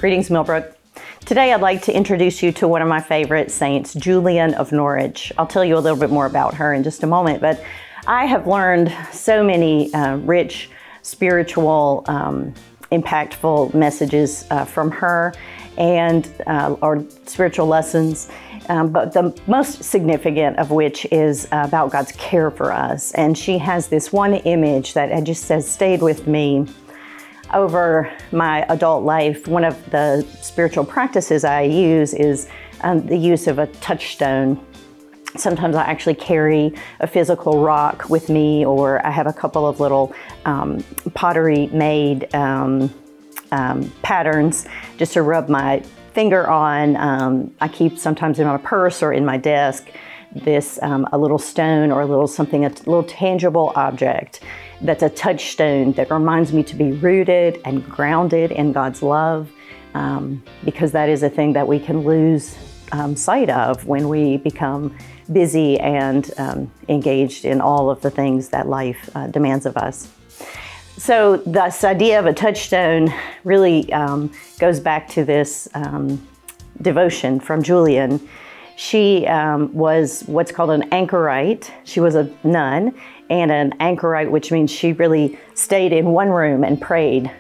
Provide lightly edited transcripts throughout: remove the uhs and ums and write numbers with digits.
Greetings, Millbrook. Today I'd like to introduce you to one of my favorite saints, Julian of Norwich. I'll tell you a little bit more about her in just a moment, but I have learned so many rich, spiritual, impactful messages from her and or spiritual lessons, but the most significant of which is about God's care for us. And she has this one image that just says, stayed with me over my adult life. One of the spiritual practices I use is the use of a touchstone. Sometimes I actually carry a physical rock with me, or I have a couple of little pottery made patterns just to rub my finger on. I keep sometimes in my purse or in my desk this a little stone or a little tangible object that's a touchstone that reminds me to be rooted and grounded in God's love, because that is a thing that we can lose sight of when we become busy and engaged in all of the things that life demands of us. So this idea of a touchstone really goes back to this devotion from Julian. She was what's called an anchorite. She was a nun and an anchorite, which means she really stayed in one room and prayed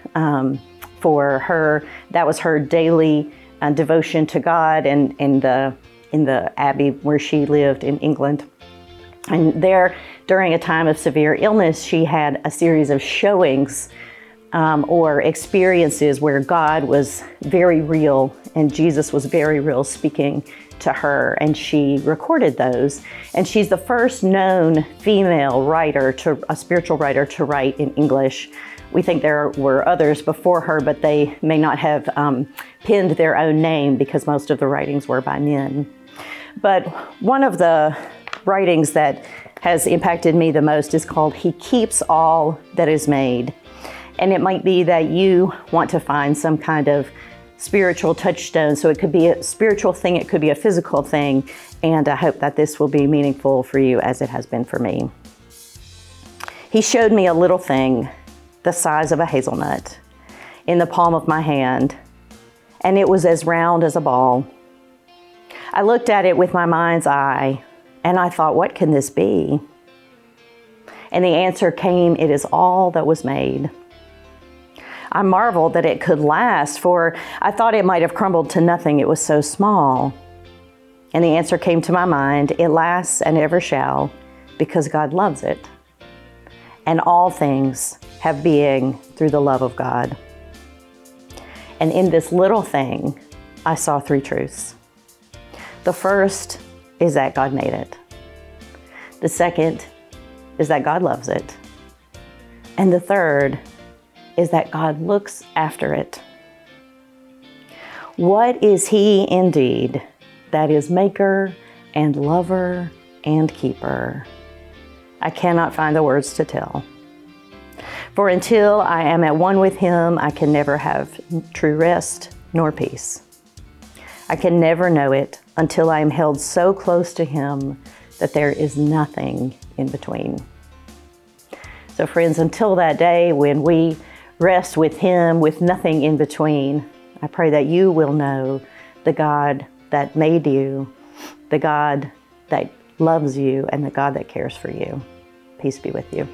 for her. That was her daily devotion to God, and in the abbey where she lived in England. And there, during a time of severe illness, she had a series of showings or experiences where God was very real and Jesus was very real speaking to her, and she recorded those. And she's the first known female writer, a spiritual writer, to write in English. We think there were others before her, but they may not have penned their own name because most of the writings were by men. But one of the writings that has impacted me the most is called "He Keeps All That Is Made." And it might be that you want to find some kind of spiritual touchstone. So it could be a spiritual thing, it could be a physical thing, and I hope that this will be meaningful for you as it has been for me. He showed me a little thing the size of a hazelnut in the palm of my hand, and it was as round as a ball. I looked at it with my mind's eye, and I thought, what can this be? And the answer came, it is all that was made. I marveled that it could last, for I thought it might have crumbled to nothing. It was so small. And the answer came to my mind, it lasts and ever shall, because God loves it. And all things have being through the love of God. And in this little thing, I saw three truths. The first is that God made it. The second is that God loves it. And the third is that God looks after it. What is He indeed that is maker and lover and keeper? I cannot find the words to tell. For until I am at one with Him, I can never have true rest nor peace. I can never know it until I am held so close to Him that there is nothing in between. So friends, until that day when we rest with Him with nothing in between, I pray that you will know the God that made you, the God that loves you, and the God that cares for you. Peace be with you.